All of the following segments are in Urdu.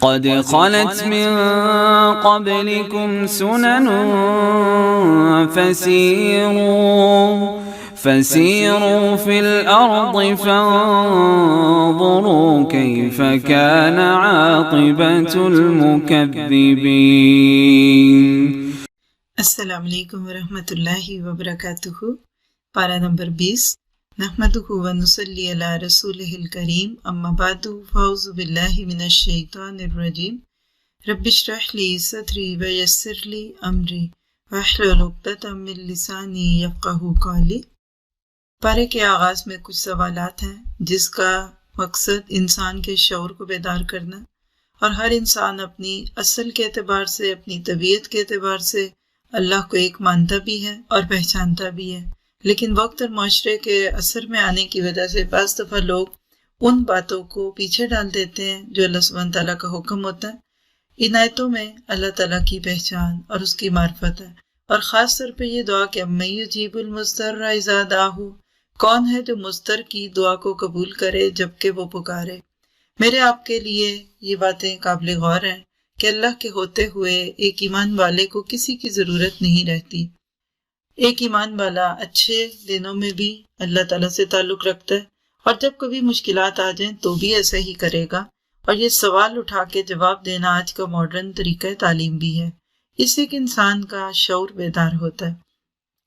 قد خلت من قبلكم سنن فسيروا في الأرض فانظروا كيف كان عاقبة المكذبين۔ السلام علیکم ورحمۃ اللہ وبرکاتہ۔ پارہ نمبر 20۔ نحمدہ ونصلی علی رسولہ الکریم، اما بعد فاعوذ باللہ من الشیطان الرجیم۔ رب اشرح لی صدری ویسر لی امری واحلل عقدۃ من لسانی یفقہوا قولی۔ پارے کے آغاز میں کچھ سوالات ہیں جس کا مقصد انسان کے شعور کو بیدار کرنا، اور ہر انسان اپنی اصل کے اعتبار سے، اپنی طبیعت کے اعتبار سے اللہ کو ایک مانتا بھی ہے اور پہچانتا بھی ہے، لیکن وقت اور معاشرے کے اثر میں آنے کی وجہ سے بعض دفعہ لوگ ان باتوں کو پیچھے ڈال دیتے ہیں جو اللہ سبحانہ تعالیٰ کا حکم ہوتا ہے۔ ان آیتوں میں اللہ تعالیٰ کی پہچان اور اس کی معرفت ہے، اور خاص طور پہ یہ دعا کہ اَمَّن یُجِیبُ الْمُضْطَرَّ اِذَا دَعَاهُ، کون ہے جو مضطر کی دعا کو قبول کرے جبکہ وہ پکارے۔ میرے آپ کے لیے یہ باتیں قابل غور ہیں کہ اللہ کے ہوتے ہوئے ایک ایمان والے کو کسی کی ضرورت نہیں رہتی۔ ایک ایمان والا اچھے دنوں میں بھی اللہ تعالیٰ سے تعلق رکھتا ہے، اور جب کبھی مشکلات آ جائیں تو بھی ایسا ہی کرے گا، اور یہ سوال اٹھا کے جواب دینا آج کا ماڈرن طریقہ تعلیم بھی ہے۔ اس سے ایک انسان کا شعور بیدار ہوتا ہے۔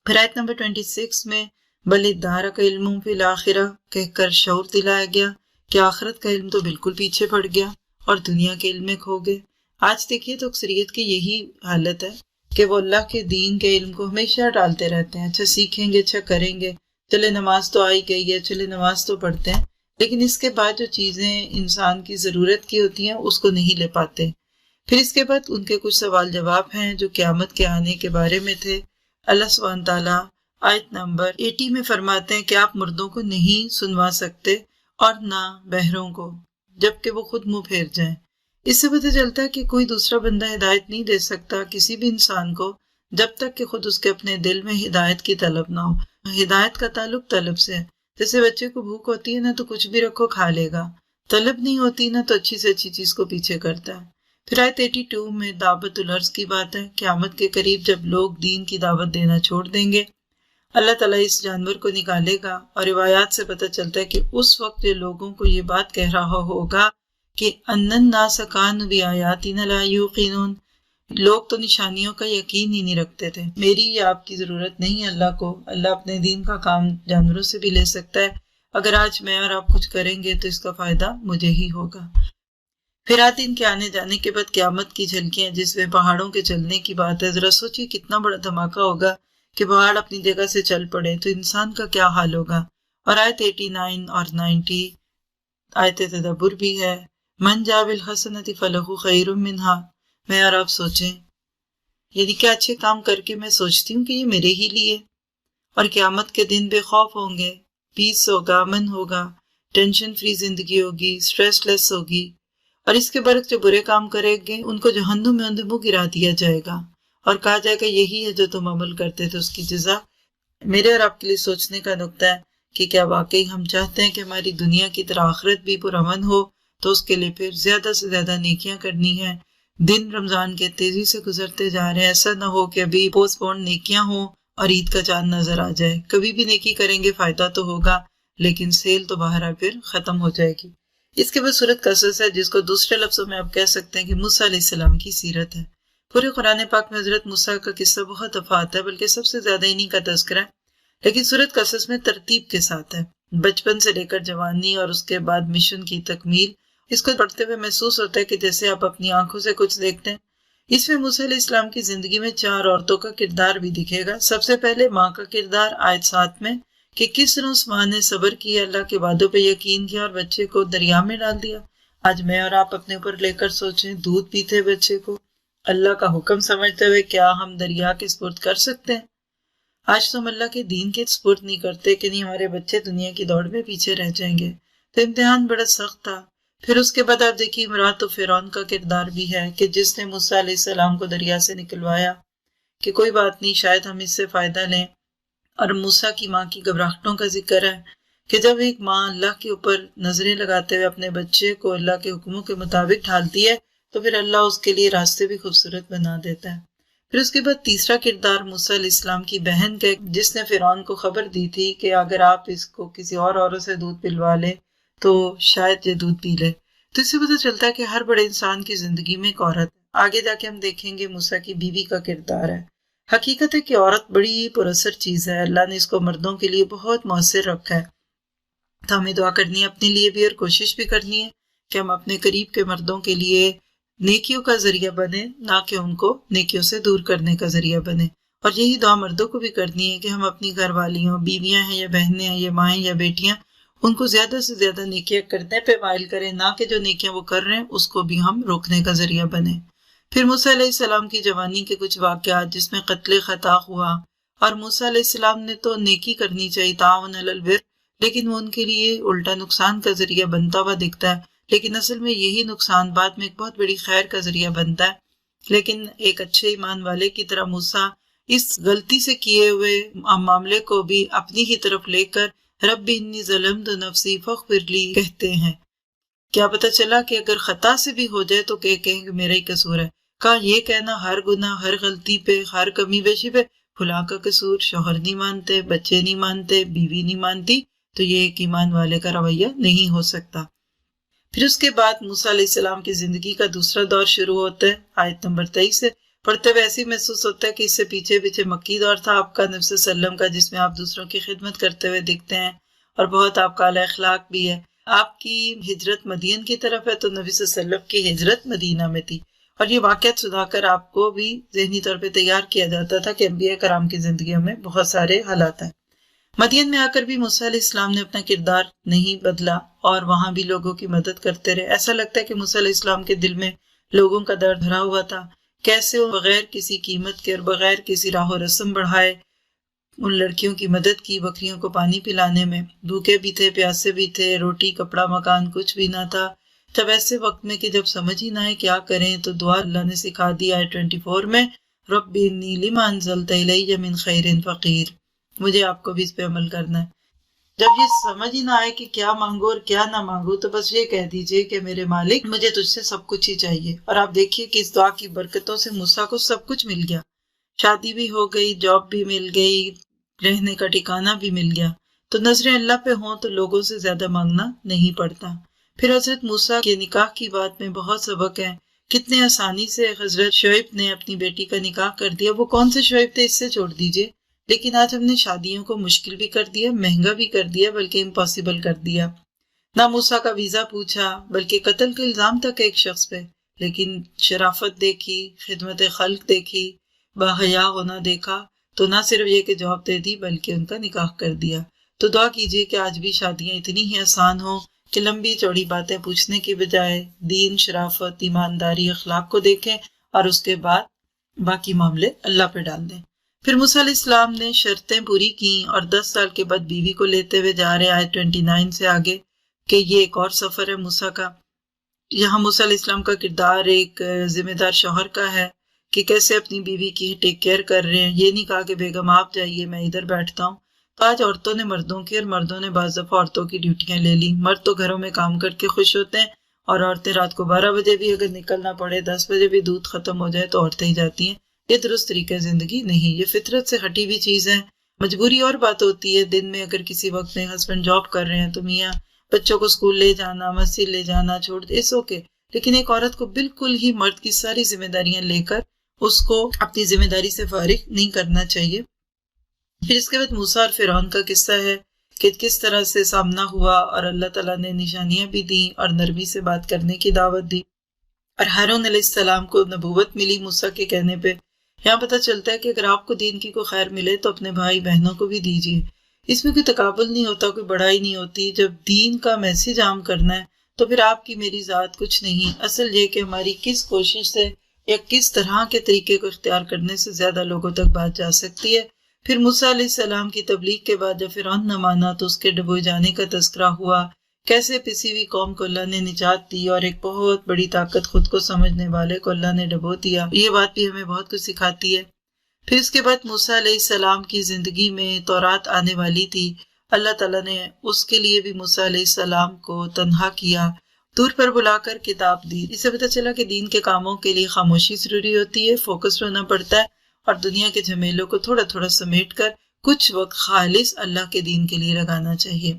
پھر آیت نمبر 26 میں بل ادارک علم فی الآخرہ کہہ کر شعور دلایا گیا کہ آخرت کا علم تو بالکل پیچھے پڑ گیا اور دنیا کے علم میں کھو گئے۔ آج دیکھیے تو اکثریت کی یہی حالت ہے کہ وہ اللہ کے دین کے علم کو ہمیشہ ڈالتے رہتے ہیں، اچھا سیکھیں گے، اچھا کریں گے، چلے نماز تو آئی گئی ہے، چلے نماز تو پڑھتے ہیں، لیکن اس کے بعد جو چیزیں انسان کی ضرورت کی ہوتی ہیں اس کو نہیں لے پاتے۔ پھر اس کے بعد ان کے کچھ سوال جواب ہیں جو قیامت کے آنے کے بارے میں تھے۔ اللہ سبحانہ تعالیٰ آیت نمبر 80 میں فرماتے ہیں کہ آپ مردوں کو نہیں سنوا سکتے اور نہ بہروں کو جبکہ وہ خود منہ پھیر جائیں۔ اس سے پتہ چلتا ہے کہ کوئی دوسرا بندہ ہدایت نہیں دے سکتا کسی بھی انسان کو جب تک کہ خود اس کے اپنے دل میں ہدایت کی طلب نہ ہو۔ ہدایت کا تعلق طلب سے ہے۔ جیسے بچے کو بھوک ہوتی ہے نا تو کچھ بھی رکھو کھا لے گا، طلب نہیں ہوتی نا تو اچھی سے اچھی چیز کو پیچھے کرتا ہے۔ پھر آیت 82 میں دعوت العرض کی بات ہے۔ قیامت کے قریب جب لوگ دین کی دعوت دینا چھوڑ دیں گے، اللہ تعالیٰ اس جانور کو نکالے گا، اور روایات سے پتہ چلتا ہے کہ اس وقت جو لوگوں کو یہ بات کہہ رہا ہوگا کہ اَنَّ النَّاسَ كَانُوا بِآيَاتِنَا لَا يُوقِنُونَ، لوگ تو نشانیوں کا یقین ہی نہیں رکھتے تھے۔ میری یا آپ کی ضرورت نہیں ہے اللہ کو، اللہ اپنے دین کا کام جانوروں سے بھی لے سکتا ہے۔ اگر آج میں اور آپ کچھ کریں گے تو اس کا فائدہ مجھے ہی ہوگا۔ پھر آتی ان کے آنے جانے کے بعد قیامت کی جھلکیاں جس میں پہاڑوں کے چلنے کی بات ہے۔ ذرا سوچیے کتنا بڑا دھماکہ ہوگا کہ پہاڑ اپنی جگہ سے چل پڑے تو انسان کا کیا حال ہوگا۔ اور آیت 89 اور 90 آیت تدبر بھی ہے۔ من جاء بالحسنۃ فلہ خیر منہا، میں اور آپ سوچیں، یعنی کہ اچھے کام کر کے میں سوچتی ہوں کہ یہ میرے ہی لیے، اور قیامت کے دن بے خوف ہوں گے، پیس ہوگا، امن ہوگا، ٹینشن فری زندگی ہوگی، سٹریس لیس ہوگی، اور اس کے برعکس جو برے کام کریں گے ان کو جہنم میں اندھے منہ گرا دیا جائے گا اور کہا جائے گا یہی ہے جو تم عمل کرتے تھے اس کی جزا۔ میرے اور آپ کے لیے سوچنے کا نقطہ ہے کہ کیا واقعی ہم چاہتے ہیں کہ ہماری دنیا کی طرح آخرت بھی پرامن ہو، تو اس کے لیے پھر زیادہ سے زیادہ نیکیاں کرنی ہیں۔ دن رمضان کے تیزی سے گزرتے جا رہے ہیں، ایسا نہ ہو کہ ابھی پوسٹ پون نیکیاں ہوں اور عید کا چاند نظر آ جائے۔ کبھی بھی نیکی کریں گے فائدہ تو ہوگا، لیکن سیل تو باہر پھر ختم ہو جائے گی۔ اس کے بعد سورۃ قصص ہے جس کو دوسرے لفظوں میں آپ کہہ سکتے ہیں کہ موسیٰ علیہ السلام کی سیرت ہے۔ پورے قرآن پاک میں حضرت موسیٰ کا قصہ بہت افات ہے، بلکہ سب سے زیادہ انہی کا تذکرہ ہے، لیکن سورۃ قصص میں ترتیب کے ساتھ ہے، بچپن سے لے کر جوانی اور اس کے بعد مشن کی تکمیل۔ اس کو پڑھتے ہوئے محسوس ہوتا ہے کہ جیسے آپ اپنی آنکھوں سے کچھ دیکھتے ہیں۔ اس میں موسیٰ علیہ السلام کی زندگی میں 4 عورتوں کا کردار بھی دکھے گا۔ سب سے پہلے ماں کا کردار آیت 7 میں کہ کس طرح اس ماں نے صبر کیا، اللہ کے وعدوں پہ یقین کیا اور بچے کو دریا میں ڈال دیا۔ آج میں اور آپ اپنے اوپر لے کر سوچیں، دودھ پیتے بچے کو اللہ کا حکم سمجھتے ہوئے کیا ہم دریا کے سپرد کر سکتے ہیں؟ آج تو ہم اللہ کے دین کے سپرد نہیں کرتے کہ نہیں ہمارے بچے دنیا کی دوڑ میں پیچھے رہ جائیں گے۔ تو امتحان بڑا سخت تھا۔ پھر اس کے بعد آپ دیکھیے امرات و فرعون کا کردار بھی ہے کہ جس نے موسیٰ علیہ السلام کو دریا سے نکلوایا کہ کوئی بات نہیں شاید ہم اس سے فائدہ لیں، اور موسیٰ کی ماں کی گھبراہٹوں کا ذکر ہے کہ جب ایک ماں اللہ کے اوپر نظریں لگاتے ہوئے اپنے بچے کو اللہ کے حکموں کے مطابق ڈھالتی ہے تو پھر اللہ اس کے لیے راستے بھی خوبصورت بنا دیتا ہے۔ پھر اس کے بعد تیسرا کردار موسیٰ علیہ السلام کی بہن کا، جس نے فرعون کو خبر دی تھی کہ اگر آپ اس کو کسی اور عورت سے دودھ پلوا لے تو شاید یہ دودھ پی لے۔ تو اس سے پتہ چلتا ہے کہ ہر بڑے انسان کی زندگی میں ایک عورت ہے۔ آگے جا کے ہم دیکھیں گے موسیٰ کی بیوی کا کردار ہے۔ حقیقت ہے کہ عورت بڑی پر اثر چیز ہے، اللہ نے اس کو مردوں کے لیے بہت مؤثر رکھا ہے۔ تو ہمیں دعا کرنی ہے اپنے لیے بھی، اور کوشش بھی کرنی ہے کہ ہم اپنے قریب کے مردوں کے لیے نیکیوں کا ذریعہ بنے، نہ کہ ان کو نیکیوں سے دور کرنے کا ذریعہ بنے۔ اور یہی دعا مردوں کو بھی کرنی ہے کہ ہم اپنی گھر والیوں، بیویاں ہیں یا بہنیں ہیں یا مائیں یا بیٹیاں، ان کو زیادہ سے زیادہ نیکیاں کرنے پہ مائل کریں، نہ کہ جو نیکیاں وہ کر رہے ہیں اس کو بھی ہم روکنے کا ذریعہ بنے۔ پھر موسیٰ علیہ السلام کی جوانی کے کچھ واقعات جس میں قتل خطا ہوا، اور موسیٰ علیہ السلام نے تو نیکی کرنی چاہیے، تعاون علی البر، لیکن وہ ان کے لیے الٹا نقصان کا ذریعہ بنتا ہوا دکھتا ہے، لیکن اصل میں یہی نقصان بعد میں ایک بہت بڑی خیر کا ذریعہ بنتا ہے۔ لیکن ایک اچھے ایمان والے کی طرح موسیٰ اس غلطی سے کیے ہوئے معاملے کو بھی اپنی ہی طرف لے کر رب انی ظلمت نفسی فاغفر لی کہتے ہیں۔ کیا پتہ چلا کہ اگر خطا سے بھی ہو جائے تو کہیں کہ میرا ہی قصور ہے۔ کہا یہ کہنا ہر گناہ، ہر غلطی پہ، ہر کمی بیشی پہ فلاں کا قصور، شوہر نہیں مانتے، بچے نہیں مانتے، بیوی نہیں مانتی، تو یہ ایک ایمان والے کا رویہ نہیں ہو سکتا۔ پھر اس کے بعد موسیٰ علیہ السلام کی زندگی کا دوسرا دور شروع ہوتا ہے۔ آیت نمبر 23 سے پڑھتے ہوئے ایسے محسوس ہوتا ہے کہ اس سے پیچھے مکی دور تھا آپ کا، نبی صلی اللہ علیہ وسلم کا، جس میں آپ دوسروں کی خدمت کرتے ہوئے دکھتے ہیں اور بہت آپ کا اعلی اخلاق بھی ہے۔ آپ کی ہجرت مدین کی طرف ہے، تو نبی صلی اللہ علیہ وسلم کی ہجرت مدینہ میں تھی، اور یہ واقعات سنا کر آپ کو بھی ذہنی طور پہ تیار کیا جاتا تھا کہ انبیاء کرام کی زندگیوں میں بہت سارے حالات ہیں۔ مدین میں آ کر بھی موسیٰ علیہ السلام نے اپنا کردار نہیں بدلا اور وہاں بھی لوگوں کی مدد کرتے رہے۔ ایسا لگتا ہے کہ موسیٰ علیہ السلام کے دل میں لوگوں کا درد بھرا ہوا تھا، کیسے وہ بغیر کسی قیمت کے اور بغیر کسی راہ و رسم بڑھائے ان لڑکیوں کی مدد کی، بکریوں کو پانی پلانے میں۔ بھوکے بھی تھے، پیاسے بھی تھے، روٹی کپڑا مکان کچھ بھی نہ تھا۔ جب ایسے وقت میں کہ جب سمجھ ہی نہ آئے کیا کریں، تو دعا اللہ نے سکھا دی آیت 24 میں، رب انی لما انزلت الی من خیر فقیر۔ مجھے آپ کو بھی اس پہ عمل کرنا ہے۔ جب یہ سمجھ ہی نہ آئے کہ کیا مانگو اور کیا نہ مانگو، تو بس یہ کہہ دیجئے کہ میرے مالک مجھے تجھ سے سب کچھ ہی چاہیے۔ اور آپ دیکھیے کہ اس دعا کی برکتوں سے موسیٰ کو سب کچھ مل گیا، شادی بھی ہو گئی، جاب بھی مل گئی، رہنے کا ٹھکانہ بھی مل گیا۔ تو نظریں اللہ پہ ہوں تو لوگوں سے زیادہ مانگنا نہیں پڑتا۔ پھر حضرت موسیٰ کے نکاح کی بات میں بہت سبق ہے۔ کتنے آسانی سے حضرت شعیب نے اپنی بیٹی کا نکاح کر دیا۔ وہ کون سے شعیب تھے، اس سے چھوڑ دیجئے، لیکن آج ہم نے شادیوں کو مشکل بھی کر دیا، مہنگا بھی کر دیا، بلکہ امپاسبل کر دیا۔ نہ موسیٰ کا ویزا پوچھا، بلکہ قتل کا الزام تک ایک شخص پہ، لیکن شرافت دیکھی، خدمت خلق دیکھی، باحیا ہونا دیکھا، تو نہ صرف یہ کہ جواب دے دی بلکہ ان کا نکاح کر دیا۔ تو دعا کیجیے کہ آج بھی شادیاں اتنی ہی آسان ہوں کہ لمبی چوڑی باتیں پوچھنے کی بجائے دین، شرافت، ایمانداری، اخلاق کو دیکھیں اور اس کے بعد باقی معاملے اللہ پہ ڈال دیں۔ پھر موسیٰ علیہ السلام نے شرطیں پوری کی اور 10 سال کے بعد بیوی کو لیتے ہوئے جا رہے آیت 29 سے آگے کہ یہ ایک اور سفر ہے موسیٰ کا۔ یہاں موسیٰ علیہ السلام کا کردار ایک ذمہ دار شوہر کا ہے کہ کیسے اپنی بیوی کی ٹیک کیئر کر رہے ہیں۔ یہ نہیں کہا کہ بیگم آپ جائیے میں ادھر بیٹھتا ہوں۔ تو آج عورتوں نے مردوں کی اور مردوں نے بعض دفعہ عورتوں کی ڈیوٹیاں لے لی۔ مرد تو گھروں میں کام کر کے خوش ہوتے ہیں، اور عورتیں رات کو 12 بجے بھی اگر نکلنا پڑے، 10 بجے بھی دودھ ختم ہو جائے تو عورتیں ہی جاتی ہیں۔ یہ درست طریقہ زندگی نہیں، یہ فطرت سے ہٹی ہوئی چیز ہے۔ مجبوری اور بات ہوتی ہے، دن میں اگر کسی وقت میں ہسبینڈ جاب کر رہے ہیں تو میاں بچوں کو اسکول لے جانا، مسجد لے جانا چھوڑ دے، اٹس اوکے، لیکن ایک عورت کو بالکل ہی مرد کی ساری ذمہ داریاں لے کر اس کو اپنی ذمہ داری سے فارغ نہیں کرنا چاہیے۔ پھر اس کے بعد موسیٰ اور فرعون کا قصہ ہے کہ کس طرح سے سامنا ہوا، اور اللہ تعالیٰ نے نشانیاں بھی دیں اور نرمی سے بات کرنے کی دعوت دی، اور ہارون علیہ السلام کو نبوت ملی موسیٰ کے کہنے پہ۔ یہاں پتہ چلتا ہے کہ اگر آپ کو دین کی کوئی خیر ملے تو اپنے بھائی بہنوں کو بھی دیجیے۔ اس میں کوئی تقابل نہیں ہوتا، کوئی بڑائی نہیں ہوتی۔ جب دین کا میسج عام کرنا ہے تو پھر آپ کی میری ذات کچھ نہیں، اصل یہ کہ ہماری کس کوشش سے یا کس طرح کے طریقے کو اختیار کرنے سے زیادہ لوگوں تک بات جا سکتی ہے۔ پھر موسیٰ علیہ السلام کی تبلیغ کے بعد جب فرعون نہ مانا تو اس کے ڈبوئے جانے کا تذکرہ ہوا، کیسے پسی ہوئی قوم کو اللہ نے نجات دی اور ایک بہت بڑی طاقت خود کو سمجھنے والے کو اللہ نے ڈبو دیا۔ یہ بات بھی ہمیں بہت کچھ سکھاتی ہے۔ پھر اس کے بعد موسیٰ علیہ السلام کی زندگی میں تورات آنے والی تھی۔ اللہ تعالیٰ نے اس کے لیے بھی موسیٰ علیہ السلام کو تنہا کیا، طور پر بلا کر کتاب دی۔ اس سے پتہ چلا کہ دین کے کاموں کے لیے خاموشی ضروری ہوتی ہے، فوکس ہونا پڑتا ہے، اور دنیا کے جھمیلوں کو تھوڑا تھوڑا سمیٹ کر کچھ وقت خالص اللہ کے دین کے لیے لگانا چاہیے۔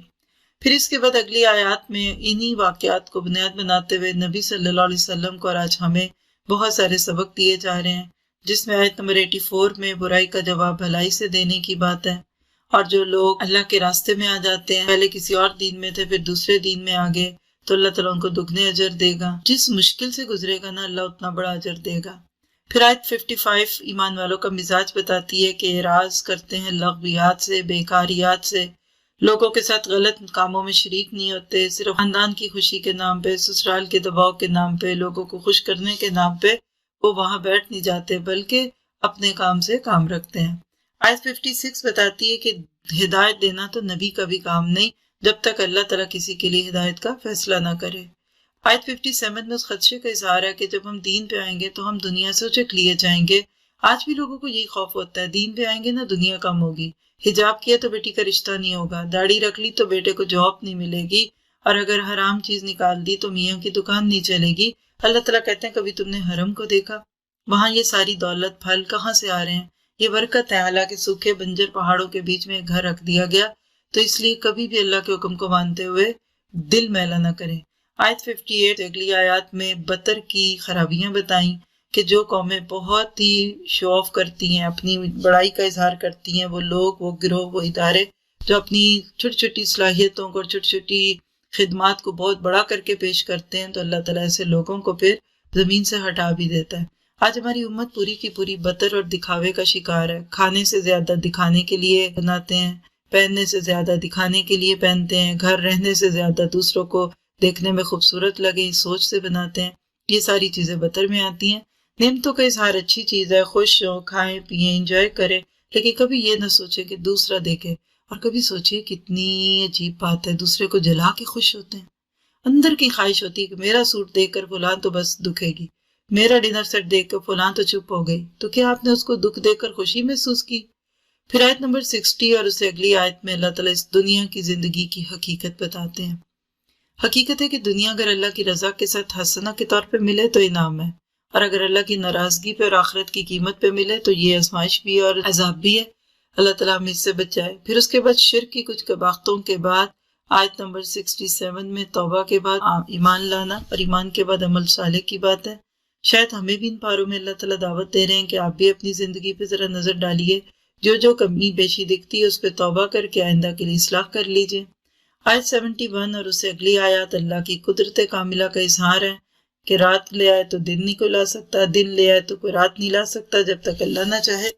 پھر اس کے بعد اگلی آیات میں انہی واقعات کو بنیاد بناتے ہوئے نبی صلی اللہ علیہ وسلم کو اور آج ہمیں بہت سارے سبق دیے جا رہے ہیں، جس میں آیت نمبر 84 میں برائی کا جواب بھلائی سے دینے کی بات ہے، اور جو لوگ اللہ کے راستے میں آ جاتے ہیں، پہلے کسی اور دین میں تھے پھر دوسرے دین میں آ گئے، تو اللہ تعالیٰ ان کو دگنے اجر دے گا، جس مشکل سے گزرے گا نا اللہ اتنا بڑا اجر دے گا۔ پھر آیت 55 ایمان والوں کا مزاج بتاتی ہے کہ اعراض کرتے ہیں لغویات سے، بیکاریات سے، لوگوں کے ساتھ غلط کاموں میں شریک نہیں ہوتے، صرف خاندان کی خوشی کے نام پہ، سسرال کے دباؤ کے نام پہ، لوگوں کو خوش کرنے کے نام پہ وہ وہاں بیٹھ نہیں جاتے، بلکہ اپنے کام سے کام رکھتے ہیں۔ آیت 56 بتاتی ہے کہ ہدایت دینا تو نبی کا بھی کام نہیں جب تک اللہ تعالیٰ کسی کے لیے ہدایت کا فیصلہ نہ کرے۔ آیت 57 میں اس خدشے کا اظہار ہے کہ جب ہم دین پہ آئیں گے تو ہم دنیا سے اچک لیے جائیں گے۔ آج بھی لوگوں کو یہی خوف ہوتا ہے، دین پہ آئیں گے نا دنیا کم ہوگی، حجاب کیا تو بیٹی کا رشتہ نہیں ہوگا، داڑھی رکھ لی تو بیٹے کو جاب نہیں ملے گی، اور اگر حرام چیز نکال دی تو میاں کی دکان نہیں چلے گی۔ اللہ تعالیٰ کہتے ہیں کبھی تم نے حرم کو دیکھا؟ وہاں یہ ساری دولت پھل کہاں سے آ رہے ہیں؟ یہ برکت ہے، حالانکہ سوکھے بنجر پہاڑوں کے بیچ میں ایک گھر رکھ دیا گیا، تو اس لیے کبھی بھی اللہ کے حکم کو مانتے ہوئے دل میلا نہ کریں۔ آیت 58 اگلی آیات میں بطر کی خرابیاں بتائیں کہ جو قومیں بہت ہی شو آف کرتی ہیں، اپنی بڑائی کا اظہار کرتی ہیں، وہ لوگ، وہ گروہ، وہ ادارے جو اپنی چھوٹی چھوٹی صلاحیتوں کو اور چھوٹی چھوٹی خدمات کو بہت بڑا کر کے پیش کرتے ہیں، تو اللہ تعالیٰ ایسے لوگوں کو پھر زمین سے ہٹا بھی دیتا ہے۔ آج ہماری امت پوری کی پوری بطر اور دکھاوے کا شکار ہے، کھانے سے زیادہ دکھانے کے لیے بناتے ہیں، پہننے سے زیادہ دکھانے کے لیے پہنتے ہیں، گھر رہنے سے زیادہ دوسروں کو دیکھنے میں خوبصورت لگے سوچ سے بناتے ہیں۔ یہ ساری چیزیں بطر میں آتی ہیں۔ نعمتوں کا اظہار اچھی چیز ہے، خوش ہو، کھائیں پیئیں، انجوائے کریں، لیکن کبھی یہ نہ سوچے کہ دوسرا دیکھے، اور کبھی سوچیے کتنی عجیب بات ہے، دوسرے کو جلا کے خوش ہوتے ہیں۔ اندر کی خواہش ہوتی ہے کہ میرا سوٹ دیکھ کر فلاں تو بس دکھے گی، میرا ڈنر سیٹ دیکھ کر فلاں تو چپ ہو گئی، تو کیا آپ نے اس کو دکھ دیکھ کر خوشی محسوس کی؟ پھر آیت نمبر 60 اور اسے اگلی آیت میں اللہ تعالیٰ اس دنیا کی زندگی کی حقیقت بتاتے ہیں۔ حقیقت ہے کہ دنیا اگر اللہ کی رضا کے ساتھ حسنہ کے طور پہ ملے تو انعام ہے، اور اگر اللہ کی ناراضگی پہ اور آخرت کی قیمت پہ ملے تو یہ آزمائش بھی اور عذاب بھی ہے۔ اللہ تعالیٰ ہمیں اس سے بچائے۔ پھر اس کے بعد شرک کی کچھ قباحتوں کے بعد آیت نمبر 67 میں توبہ کے بعد ایمان لانا، اور ایمان کے بعد عمل صالح کی بات ہے۔ شاید ہمیں بھی ان پاروں میں اللہ تعالیٰ دعوت دے رہے ہیں کہ آپ بھی اپنی زندگی پہ ذرا نظر ڈالیے، جو کمی بیشی دکھتی ہے اس پہ توبہ کر کے آئندہ کے لیے اصلاح کر لیجیے۔ آیت 71 اور اسے اگلی آیات اللہ کی قدرت کاملہ کا اظہار ہے کہ رات لے آئے تو دن نہیں کوئی لا سکتا، دن لے آئے تو کوئی رات نہیں لا سکتا جب تک اللہ نہ چاہے۔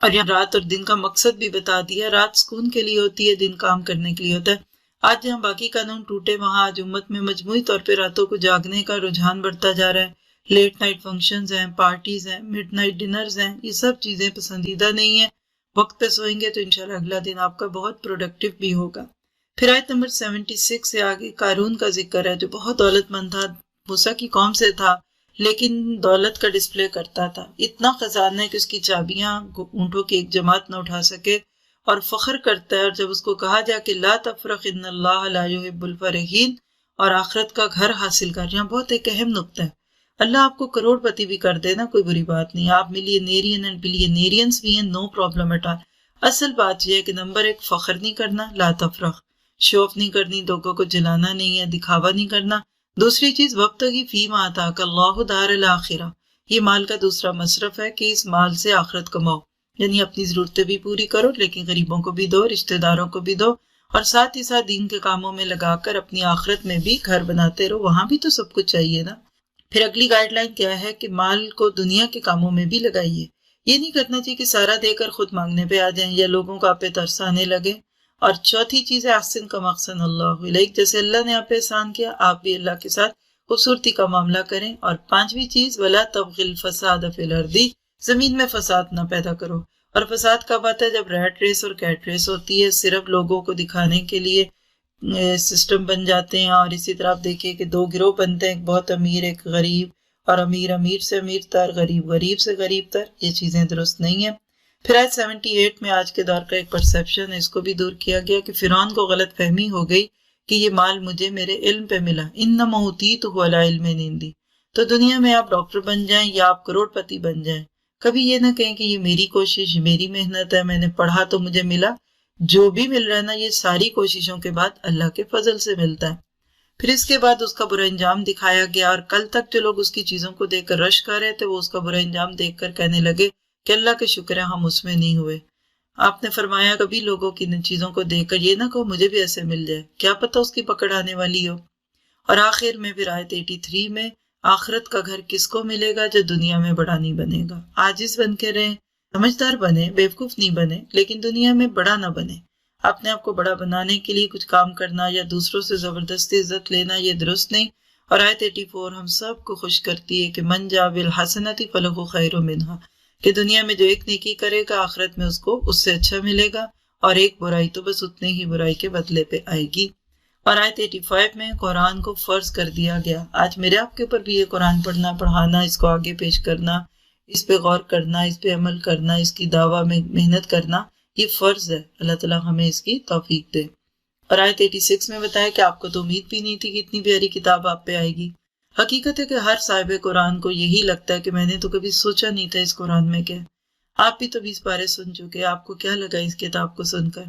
اور یہاں رات اور دن کا مقصد بھی بتا دیا، رات سکون کے لیے ہوتی ہے، دن کام کرنے کے لیے ہوتا ہے۔ آج جہاں باقی قانون ٹوٹے وہاں آج امت میں مجموعی طور پہ راتوں کو جاگنے کا رجحان بڑھتا جا رہا ہے۔ لیٹ نائٹ فنکشنز ہیں، پارٹیز ہیں، مڈ نائٹ ڈنرز ہیں، یہ سب چیزیں پسندیدہ نہیں ہیں۔ وقت پہ سوئیں گے تو انشاءاللہ اگلا دن آپ کا بہت پروڈکٹیو بھی ہوگا۔ پھر آیت نمبر 76 سے آگے قارون کا ذکر ہے جو بہت دولت مند تھا، موسیٰ کی قوم سے تھا، لیکن دولت کا ڈسپلے کرتا تھا، اتنا خزانہ ہے کہ اس کی چابیاں اونٹوں کی ایک جماعت نہ اٹھا سکے، اور فخر کرتا ہے۔ اور جب اس کو کہا جا کہ لا تفرح ان اللہ لا يحب الفرحین، اور آخرت کا گھر حاصل کر، یہاں بہت ایک اہم نقطہ ہے۔ اللہ آپ کو کروڑ پتی بھی کر دے نا، کوئی بری بات نہیں، آپ ملینیرین اینڈ بلینیرینز بھی ہیں، نو پرابلم ایٹ آل۔ اصل بات یہ ہے کہ نمبر 1 فخر نہیں کرنا، لا تفرح، شو آف نہیں کرنی، لوگوں کو جلانا نہیں ہے، دکھاوا نہیں کرنا۔ دوسری چیز وابتغی فیما آتاک اللہ دار الآخرہ، یہ مال کا دوسرا مصرف ہے کہ اس مال سے آخرت کماؤ، یعنی اپنی ضرورتیں بھی پوری کرو لیکن غریبوں کو بھی دو، رشتہ داروں کو بھی دو، اور ساتھ ہی ساتھ دین کے کاموں میں لگا کر اپنی آخرت میں بھی گھر بناتے رہو، وہاں بھی تو سب کچھ چاہیے نا۔ پھر اگلی گائیڈ لائن کیا ہے کہ مال کو دنیا کے کاموں میں بھی لگائیے، یہ نہیں کرنا چاہیے کہ سارا دے کر خود مانگنے پہ آ جائیں یا لوگوں کو آپ پہ ترس آنے لگے۔ اور چوتھی چیز ہے احسن کما احسن اللہ الیک، جیسے اللہ نے آپ پہ احسان کیا آپ بھی اللہ کے ساتھ خوبصورتی کا معاملہ کریں۔ اور پانچویں چیز ولا تبغی الفساد فی الارض، زمین میں فساد نہ پیدا کرو۔ اور فساد کب آتا ہے؟ جب ریٹ ریس اور کیٹ ریس ہوتی ہے، صرف لوگوں کو دکھانے کے لیے سسٹم بن جاتے ہیں، اور اسی طرح آپ دیکھیں کہ 2 گروہ بنتے ہیں، ایک بہت امیر ایک غریب، اور امیر امیر سے امیر تر، غریب غریب سے غریب تر، یہ چیزیں درست نہیں ہیں۔ پھر آیت 78 میں آج کے دور کا ایک پرسیپشن ہے، اس کو بھی دور کیا گیا کہ فرعون کو غلط فہمی ہو گئی کہ یہ مال مجھے میرے علم پہ ملا، انما اوتیتہ علی علم عندی۔ تو دنیا میں آپ ڈاکٹر بن جائیں یا آپ کروڑ پتی بن جائیں، کبھی یہ نہ کہیں کہ یہ میری کوشش، میری محنت ہے، میں نے پڑھا تو مجھے ملا۔ جو بھی مل رہا ہے نا، یہ ساری کوششوں کے بعد اللہ کے فضل سے ملتا ہے۔ پھر اس کے بعد اس کا برا انجام دکھایا گیا، اور کل تک جو لوگ اس کی چیزوں کو دیکھ کر رش کر رہے تھے، وہ اس کا برا انجام دیکھ کر کہنے لگے کہ اللہ کے شکر ہے ہم اس میں نہیں ہوئے۔ آپ نے فرمایا کبھی لوگوں کی چیزوں کو دیکھ کر یہ نہ کہو مجھے بھی ایسے مل جائے، کیا پتہ اس کی پکڑ آنے والی ہو۔ اور آخر میں پھر آیت 83 میں آخرت کا گھر کس کو ملے گا جو دنیا میں بڑا نہیں بنے گا۔ عاجز بن کے رہیں، سمجھدار بنے، بیوقوف نہیں بنے، لیکن دنیا میں بڑا نہ بنے۔ اپنے آپ کو بڑا بنانے کے لیے کچھ کام کرنا یا دوسروں سے زبردستی عزت لینا یہ درست نہیں۔ اور آیت 84 ہم سب کو خوش کرتی ہے کہ من جاء بالحسنۃ فلہ خیر منہا، کہ دنیا میں جو ایک نیکی کرے گا آخرت میں اس کو اس سے اچھا ملے گا، اور ایک برائی تو بس اتنے ہی برائی کے بدلے پہ آئے گی۔ اور آیت 85 میں قرآن کو فرض کر دیا گیا۔ آج میرے آپ کے اوپر بھی یہ قرآن پڑھنا، پڑھانا، اس کو آگے پیش کرنا، اس پہ غور کرنا، اس پہ عمل کرنا، اس کی دعویٰ میں محنت کرنا، یہ فرض ہے۔ اللہ تعالیٰ ہمیں اس کی توفیق دے۔ اور آیت 86 میں بتایا کہ آپ کو تو امید بھی نہیں تھی کہ اتنی پیاری کتاب آپ پہ آئے گی۔ حقیقت ہے کہ ہر صاحب قرآن کو یہی لگتا ہے کہ میں نے تو کبھی سوچا نہیں تھا اس قرآن میں کیا۔ آپ بھی تو 20 پارے سن چکے، آپ کو کیا لگا اس کتاب کو سن کر؟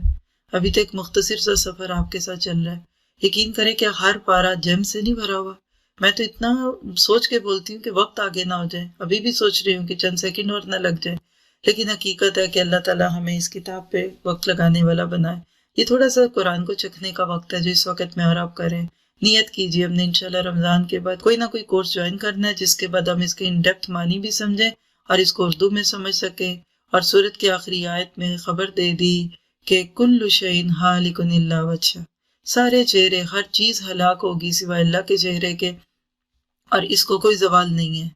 ابھی تو ایک مختصر سا سفر آپ کے ساتھ چل رہا ہے۔ یقین کریں کہ ہر پارہ جم سے نہیں بھرا ہوا۔ میں تو اتنا سوچ کے بولتی ہوں کہ وقت آگے نہ ہو جائے، ابھی بھی سوچ رہی ہوں کہ چند سیکنڈ اور نہ لگ جائے، لیکن حقیقت ہے کہ اللہ تعالیٰ ہمیں اس کتاب پہ وقت لگانے والا بنائے۔ یہ تھوڑا سا قرآن کو چکھنے کا وقت ہے جو اس وقت میں اور آپ کریں۔ نیت کیجیے، ہم نے انشاءاللہ رمضان کے بعد کوئی نہ کوئی کورس جوائن کرنا ہے جس کے بعد ہم اس کے ان ڈیپتھ معنی بھی سمجھیں اور اس کو اردو میں سمجھ سکیں۔ اور سورت کی آخری آیت میں خبر دے دی کہ کل شیء ہالک الا وجہہ، سارے چہرے، ہر چیز ہلاک ہوگی سوائے اللہ کے چہرے کے، اور اس کو کوئی زوال نہیں ہے۔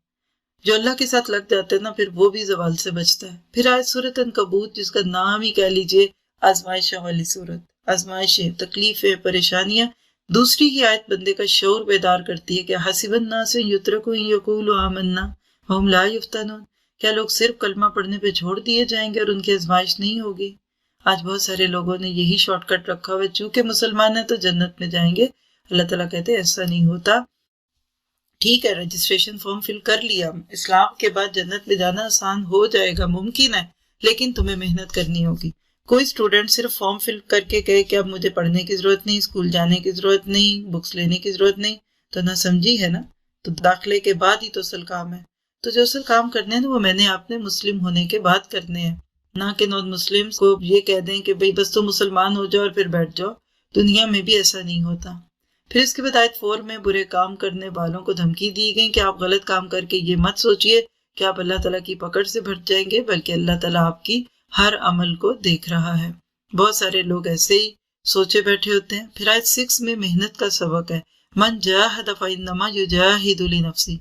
جو اللہ کے ساتھ لگ جاتا ہے نا پھر وہ بھی زوال سے بچتا ہے۔ پھر آیت سورت عنکبوت، جس کا نام ہی کہہ لیجئے آزمائشوں والی سورت، آزمائشیں، تکلیفیں، پریشانیاں۔ دوسری ہی آیت بندے کا شعور بیدار کرتی ہے کہ حسب الناس یترکوا ان یقولوا آمنا وہم لا یفتنون، کیا لوگ صرف کلمہ پڑھنے پہ چھوڑ دیے جائیں گے اور ان کی آزمائش نہیں ہوگی؟ آج بہت سارے لوگوں نے یہی شارٹ کٹ رکھا ہوا ہے، چونکہ مسلمان ہیں تو جنت میں جائیں گے۔ اللہ تعالیٰ کہتے ہیں ایسا نہیں ہوتا۔ ٹھیک ہے، رجسٹریشن فارم فل کر لیا، اسلام کے بعد جنت میں جانا آسان ہو جائے گا، ممکن ہے، لیکن تمہیں محنت کرنی ہوگی۔ کوئی اسٹوڈنٹ صرف فارم فل کر کے کہے کہ اب مجھے پڑھنے کی ضرورت نہیں، اسکول جانے کی ضرورت نہیں، بکس لینے کی ضرورت نہیں، تو نہ سمجھی ہے نا۔ تو داخلے کے بعد ہی تو اصل کام ہے۔ تو جو اصل کام کرنے ہیں وہ میں نے آپ نے مسلم ہونے کے بعد کرنے ہیں، نہ کہ نان مسلم کو یہ کہہ دیں کہ بھئی بس تو مسلمان ہو جاؤ اور پھر بیٹھ جاؤ۔ دنیا میں بھی ایسا نہیں ہوتا۔ پھر اس کے بعد آیت 4 میں برے کام کرنے والوں کو دھمکی دی گئی کہ آپ غلط کام کر کے یہ مت سوچئے کہ آپ اللہ تعالیٰ کی پکڑ سے بچ جائیں گے، بلکہ اللہ تعالیٰ آپ کی ہر عمل کو دیکھ رہا ہے۔ بہت سارے لوگ ایسے ہی سوچے بیٹھے ہوتے ہیں۔ پھر آیت 6 میں محنت کا سبق ہے، من جاہد فإنما یجاہد لنفسہ۔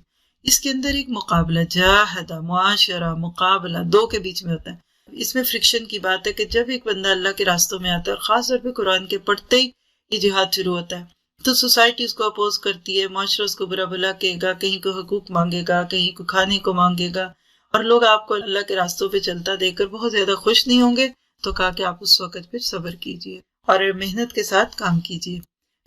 اس کے اندر ایک مقابلہ، جاہد، معاشرہ، مقابلہ، دو کے بیچ میں ہوتا ہے۔ اس میں فرکشن کی بات ہے کہ جب ایک بندہ اللہ کے راستوں میں آتا ہے، اور خاص طور پہ قرآن کے پڑھتے ہی یہ جہاد شروع ہوتا ہے، تو سوسائٹی اس کو اپوز کرتی ہے، معاشرہ اس کو برا بھلا کہے گا، کہیں کو حقوق مانگے گا، کہیں کو کھانے کو مانگے گا، اور لوگ آپ کو اللہ کے راستوں پہ چلتا دیکھ کر بہت زیادہ خوش نہیں ہوں گے۔ تو کہا کہ آپ اس وقت پھر صبر کیجئے اور محنت کے ساتھ کام کیجئے۔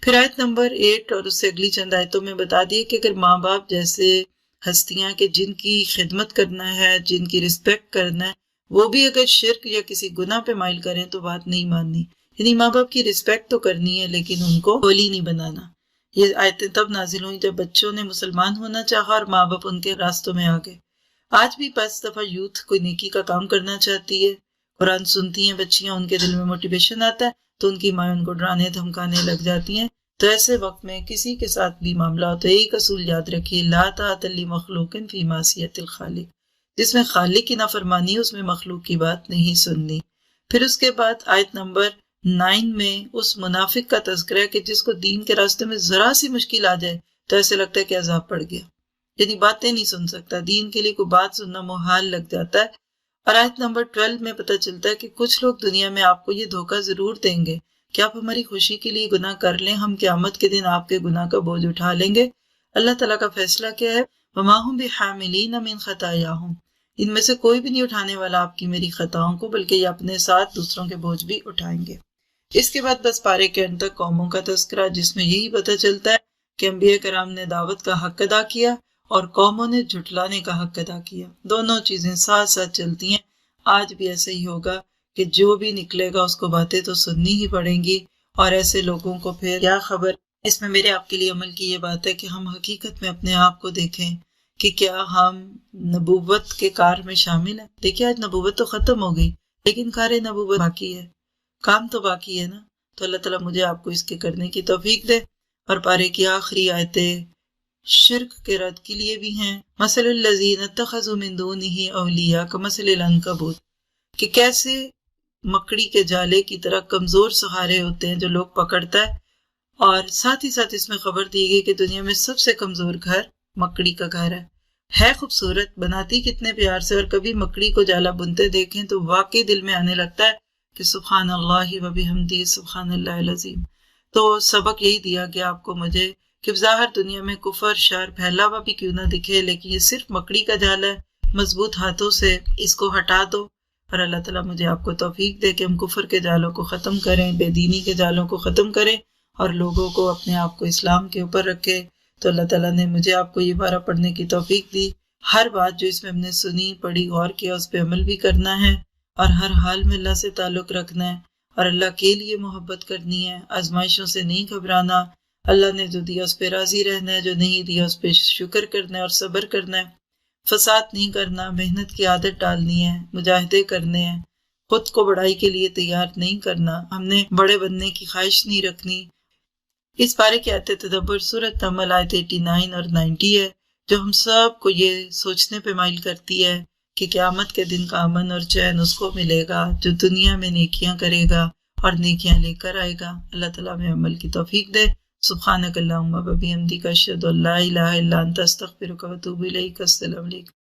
پھر آیت نمبر 8 اور اس سے اگلی چند آیتوں میں بتا دیے کہ اگر ماں باپ جیسے ہستیاں کہ جن کی خدمت کرنا ہے، جن کی رسپیکٹ کرنا ہے، وہ بھی اگر شرک یا کسی گناہ پہ مائل کریں تو بات نہیں ماننی۔ یعنی ماں باپ کی رسپیکٹ تو کرنی ہے لیکن ان کو ہولی نہیں بنانا۔ یہ آیتیں تب نازل ہوئی جب بچوں نے مسلمان ہونا چاہا اور ماں باپ ان کے راستوں میں آ گئے۔ آج بھی پس دفعہ یوتھ کوئی نیکی کا کام کرنا چاہتی ہے، قرآن سنتی ہیں بچیاں، ان کے دل میں موٹیویشن آتا ہے تو ان کی مائیں ان کو ڈرانے دھمکانے لگ جاتی ہیں۔ تو ایسے وقت میں کسی کے ساتھ بھی معاملہ ہو تو ایک اصول یاد رکھیے، لا طاعۃ لمخلوق فی معصیۃ الخالق، جس میں خالق کی نافرمانی ہے اس میں مخلوق کی بات نہیں سننی۔ پھر اس کے بعد آیت نمبر 9 میں اس منافق کا تذکرہ ہے کہ جس کو دین کے راستے میں ذرا سی مشکل آ جائے تو ایسے لگتا ہے کہ عذاب پڑ گیا، یعنی باتیں نہیں سن سکتا، دین کے لیے کوئی بات سننا محال لگ جاتا ہے۔ اور آیت نمبر 12 میں پتہ چلتا ہے کہ کچھ لوگ دنیا میں آپ کو یہ دھوکہ ضرور دیں گے کہ آپ ہماری خوشی کے لیے گناہ کر لیں، ہم قیامت کے دن آپ کے گناہ کا بوجھ اٹھا لیں گے۔ اللہ تعالیٰ کا فیصلہ کیا ہے؟ وَمَا هُمْ بِحَامِلِينَ مِنْ خَطَايَاهُمْ، ان میں سے کوئی بھی نہیں اٹھانے والا آپ کی میری خطاؤں کو، بلکہ یہ اپنے ساتھ دوسروں کے بوجھ بھی اٹھائیں گے۔ اس کے بعد بس پارے کے انت تک قوموں کا تذکرہ، جس میں یہی پتہ چلتا ہے کہ انبیاء کرام نے دعوت کا حق ادا کیا اور قوموں نے جھٹلانے کا حق ادا کیا۔ دونوں چیزیں ساتھ ساتھ چلتی ہیں۔ آج بھی ایسے ہی ہوگا کہ جو بھی نکلے گا اس کو باتیں تو سننی ہی پڑیں گی، اور ایسے لوگوں کو پھر کیا خبر۔ اس میں میرے آپ کے لیے عمل کی یہ بات ہے کہ ہم حقیقت میں اپنے آپ کو دیکھیں کہ کیا ہم نبوت کے کار میں شامل ہیں۔ دیکھیے آج نبوت تو ختم ہو گئی، لیکن کار نبوت باقی ہے، کام تو باقی ہے نا۔ تو اللہ تعالیٰ مجھے آپ کو اس کے کرنے کی توفیق دے۔ اور پارے کی آخری آیتیں شرک کے رد کے لیے بھی ہیں۔ مثل الذین اتخذوا من دونہ اولیاء کمثل العنکبوت، کہ کیسے مکڑی کے جالے کی طرح کمزور سہارے ہوتے ہیں جو لوگ پکڑتا ہے، اور ساتھ ہی ساتھ اس میں خبر دی گئی کہ دنیا میں سب سے کمزور گھر مکڑی کا گھر ہے خوبصورت، بناتی کتنے پیار سے، اور کبھی مکڑی کو جالا بنتے دیکھیں تو واقعی دل میں آنے لگتا ہے کہ سبحان اللہ و بحمدہ سبحان اللہ العظیم۔ تو سبق یہی دیا کہ آپ کو مجھے کہ ظاہر دنیا میں کفر شر پھیلا ہوا بھی کیوں نہ دکھے، لیکن یہ صرف مکڑی کا جال ہے، مضبوط ہاتھوں سے اس کو ہٹا دو، اور اللہ تعالیٰ مجھے آپ کو توفیق دے کہ ہم کفر کے جالوں کو ختم کریں، بے دینی کے جالوں کو ختم کریں، اور لوگوں کو اپنے آپ کو اسلام کے اوپر رکھے۔ تو اللہ تعالیٰ نے مجھے آپ کو یہ بارہ پڑھنے کی توفیق دی۔ ہر بات جو اس میں ہم نے سنی پڑھی غور کیا، اس پہ عمل بھی کرنا ہے، اور ہر حال میں اللہ سے تعلق رکھنا ہے، اور اللہ کے لیے محبت کرنی ہے، آزمائشوں سے نہیں گھبرانا، اللہ نے جو دیا اس پہ راضی رہنا ہے، جو نہیں دیا اس پہ شکر کرنا ہے اور صبر کرنا ہے، فساد نہیں کرنا، محنت کی عادت ڈالنی ہے، مجاہدے کرنے ہیں، خود کو بڑائی کے لیے تیار نہیں کرنا، ہم نے بڑے بننے کی خواہش نہیں رکھنی۔ اس بارے کی آیت تدبر سورۃ نمل آیت 89 اور 90 ہے، جو ہم سب کو یہ سوچنے پہ مائل کرتی ہے کہ قیامت کے دن کا امن اور چین اس کو ملے گا جو دنیا میں نیکیاں کرے گا اور نیکیاں لے کر آئے گا۔ اللہ تعالیٰ میں عمل کی توفیق دے۔ سبحانک اللہم و بحمدک اشہد ان لا الہ الا انت استغفرک و اتوب الیک۔ السلام علیکم۔